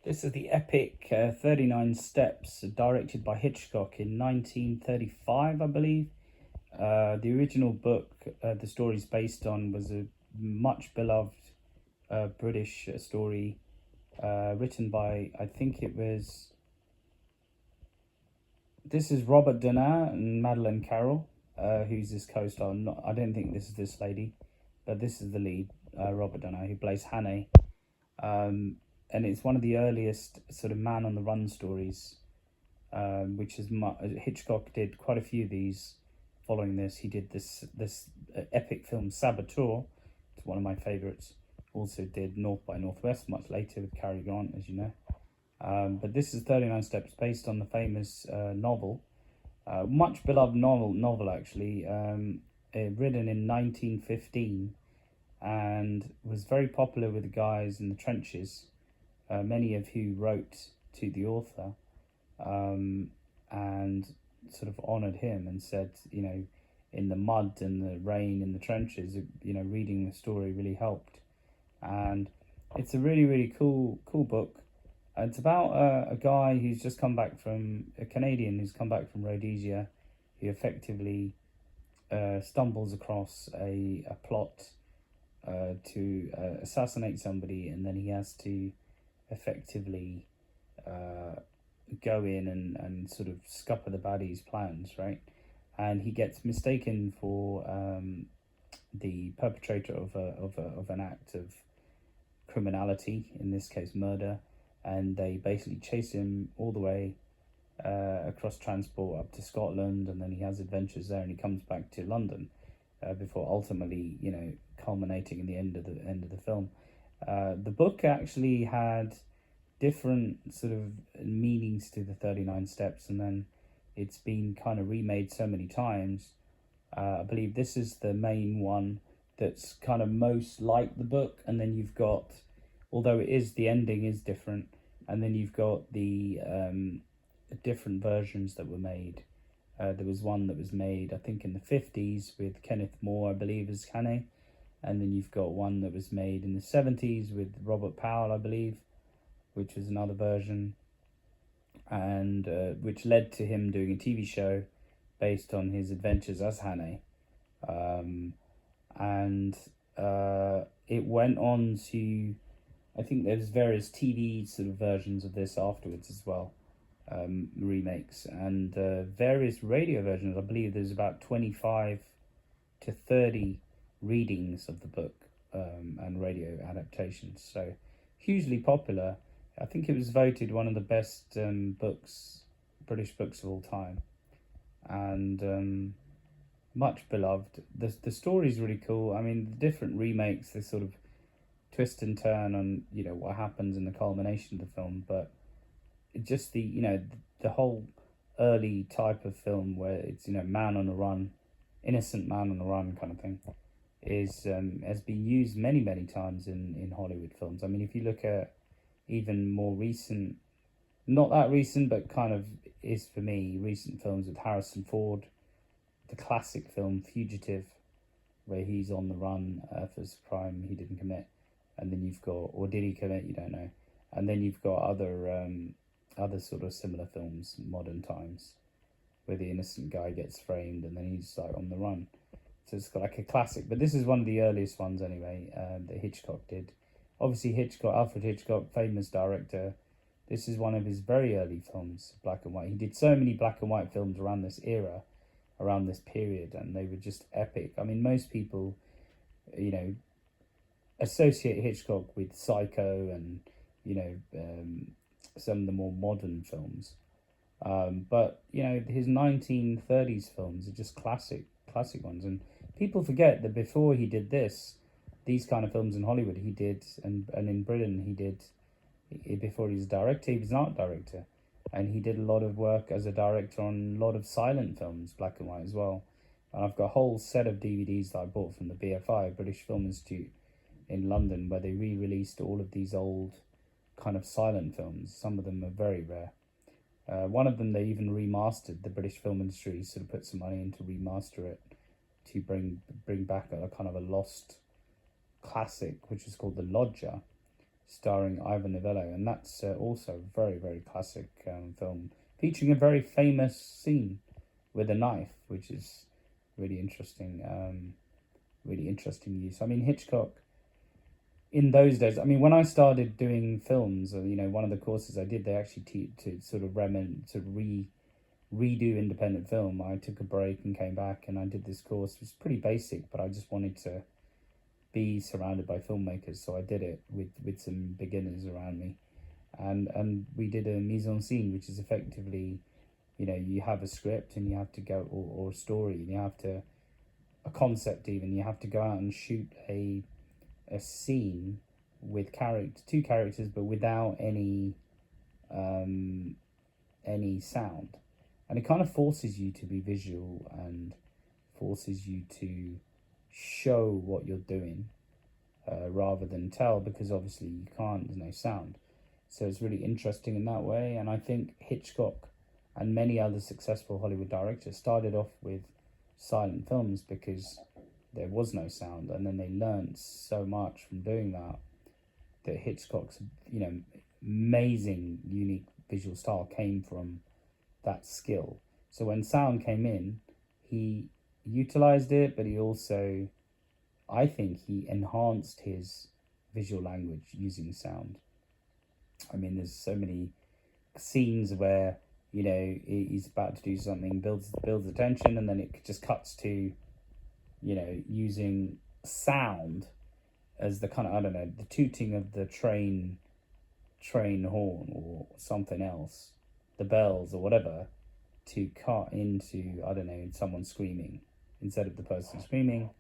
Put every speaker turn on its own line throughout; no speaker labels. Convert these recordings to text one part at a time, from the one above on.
This is the epic 39 Steps, directed by Hitchcock in 1935, I believe. The original book the story is based on was a much beloved British story written by, I think it was, this is Robert Dunant and Madeline Carroll, who's this co-star. I don't think this is this lady, but this is the lead, Robert Dunant, who plays Hannay. And it's one of the earliest sort of man on the run stories, which is Hitchcock did quite a few of these. Following this, he did this epic film Saboteur. It's one of my favourites. Also did North by Northwest much later with Cary Grant, as you know. But this is 39 Steps, based on the famous novel, much beloved novel actually, written in 1915, and was very popular with the guys in the trenches, many of who wrote to the author, and sort of honoured him and said, in the mud and the rain in the trenches, reading the story really helped. And it's a really, really cool book. It's about a guy who's just come back from, a Canadian who's come back from Rhodesia, who effectively stumbles across a plot to assassinate somebody, and then he has to effectively go in and sort of scupper the baddie's plans, right? And he gets mistaken for the perpetrator of an act of criminality, in this case murder, and they basically chase him all the way across transport up to Scotland, and then he has adventures there, and he comes back to London before ultimately, culminating in the end of the film. The book actually had different sort of meanings to the 39 Steps, and then it's been kind of remade so many times. I believe this is the main one that's kind of most like the book, and then you've got, although the ending is different, and then you've got the different versions that were made. There was one that was made, I think, in the 50s with Kenneth More, I believe, as Hannay, and then you've got one that was made in the 70s with Robert Powell, I believe, which was another version, and which led to him doing a TV show based on his adventures as Hannay. And it went on to, I think there's various TV sort of versions of this afterwards as well, remakes, and various radio versions. I believe there's about 25 to 30 readings of the book and radio adaptations. So hugely popular. I think it was voted one of the best British books of all time, and much beloved. The story's really cool. I mean, the different remakes, they sort of twist and turn on what happens in the culmination of the film, but just the whole early type of film where it's man on the run, innocent man on the run kind of thing, is has been used many times in Hollywood films. I mean, if you look at even more recent, not that recent, but kind of is for me recent films with Harrison Ford, the classic film Fugitive, where he's on the run for a crime he didn't commit, and then you've got, or did he commit, you don't know, and then you've got other sort of similar films in modern times where the innocent guy gets framed and then he's like on the run. So it's got like a classic, but this is one of the earliest ones anyway, that Hitchcock did. Obviously Alfred Hitchcock, famous director, this is one of his very early films, black and white. He did so many black and white films around this era, around this period, and they were just epic. I mean, most people, associate Hitchcock with Psycho and, some of the more modern films. But, his 1930s films are just classic ones. And people forget that before he did these kind of films in Hollywood, he did, and in Britain he did, before he was a director, he was an art director. And he did a lot of work as a director on a lot of silent films, black and white as well. And I've got a whole set of DVDs that I bought from the BFI, British Film Institute in London, where they re-released all of these old kind of silent films. Some of them are very rare. One of them they even remastered. The British film industry sort of put some money in to remaster it, to bring back a kind of a lost classic, which is called The Lodger. starring Ivan Novello, and that's also a very, very classic film featuring a very famous scene with a knife, which is really interesting. Really interesting use. I mean, Hitchcock in those days. I mean, when I started doing films, one of the courses I did, they actually to sort of redo independent film. I took a break and came back, and I did this course. It was pretty basic, but I just wanted to be surrounded by filmmakers, so I did it with some beginners around me, and we did a mise en scene, which is effectively, you have a script and you have to go, or a story, and you have to, a concept even, you have to go out and shoot a scene with two characters, but without any sound, and it kind of forces you to be visual and forces you to show what you're doing rather than tell, because obviously you can't, there's no sound. So it's really interesting in that way. And I think Hitchcock and many other successful Hollywood directors started off with silent films because there was no sound, and then they learned so much from doing that Hitchcock's amazing unique visual style came from that skill. So when sound came in, he utilized it, but he also, I think, he enhanced his visual language using sound. I mean, there's so many scenes where he's about to do something, builds the tension, and then it just cuts to using sound as the kind of, I don't know, the tooting of the train horn or something else, the bells or whatever, to cut into, I don't know, someone screaming. Instead of the person screaming,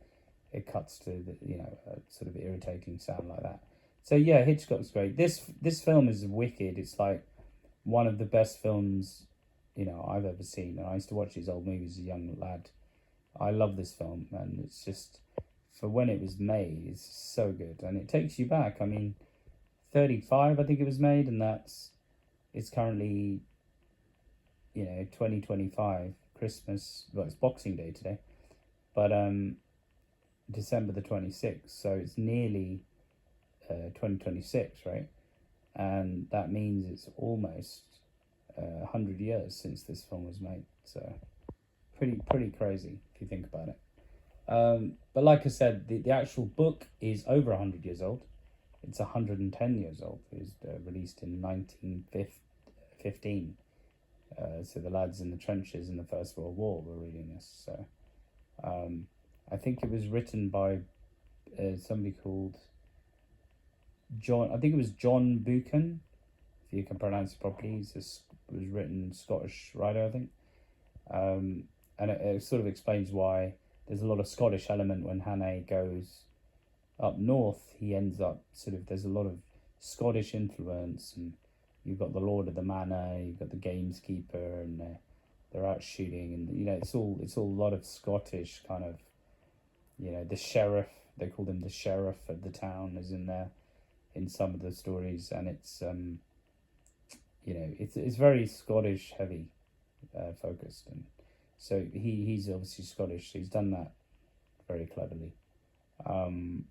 it cuts to the a sort of irritating sound like that. So yeah, Hitchcock's great. This film is wicked. It's like one of the best films I've ever seen. And I used to watch these old movies as a young lad. I love this film, and it's just, for when it was made, it's so good, and it takes you back. I mean, 35, I think it was made, and it's currently 2025 Christmas. Well, it's Boxing Day today, but December the 26th, so it's nearly 2026, right? And that means it's almost 100 years since this film was made. So pretty crazy if you think about it. But like I said, the actual book is over 100 years old. It's 110 years old. It was released in 1915. So the lads in the trenches in the First World War were reading this. So I think it was written by somebody called John. I think it was John Buchan, if you can pronounce it properly. It was written Scottish writer, I think. And it sort of explains why there's a lot of Scottish element when Hannay goes up north. He ends up there's a lot of Scottish influence, and you've got the Lord of the Manor, you've got the gameskeeper, and they're out shooting, and it's all a lot of Scottish kind of, the sheriff, they call him the sheriff of the town, is in there in some of the stories, and it's it's very Scottish heavy focused, and so he's obviously Scottish, so he's done that very cleverly. And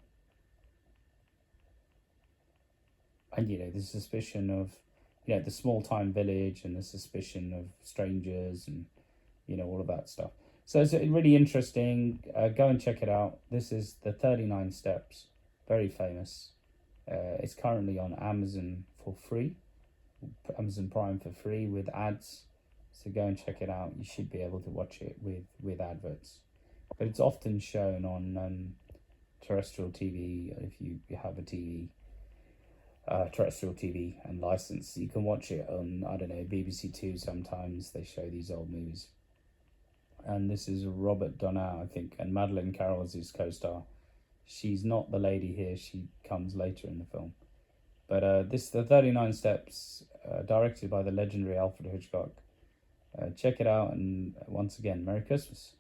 the suspicion of the small time village, and the suspicion of strangers, and all of that stuff. So it's really interesting. Go and check it out. This is The 39 Steps, very famous. It's currently on Amazon for free, Amazon Prime for free with ads. So go and check it out. You should be able to watch it with adverts. But it's often shown on terrestrial TV. If you have a TV, terrestrial TV and license, you can watch it on, I don't know, BBC Two. Sometimes they show these old movies. And this is Robert Donau, I think, and Madeline Carroll is his co-star. She's not the lady here. She comes later in the film. But The 39 Steps, directed by the legendary Alfred Hitchcock. Check it out, and once again, Merry Christmas.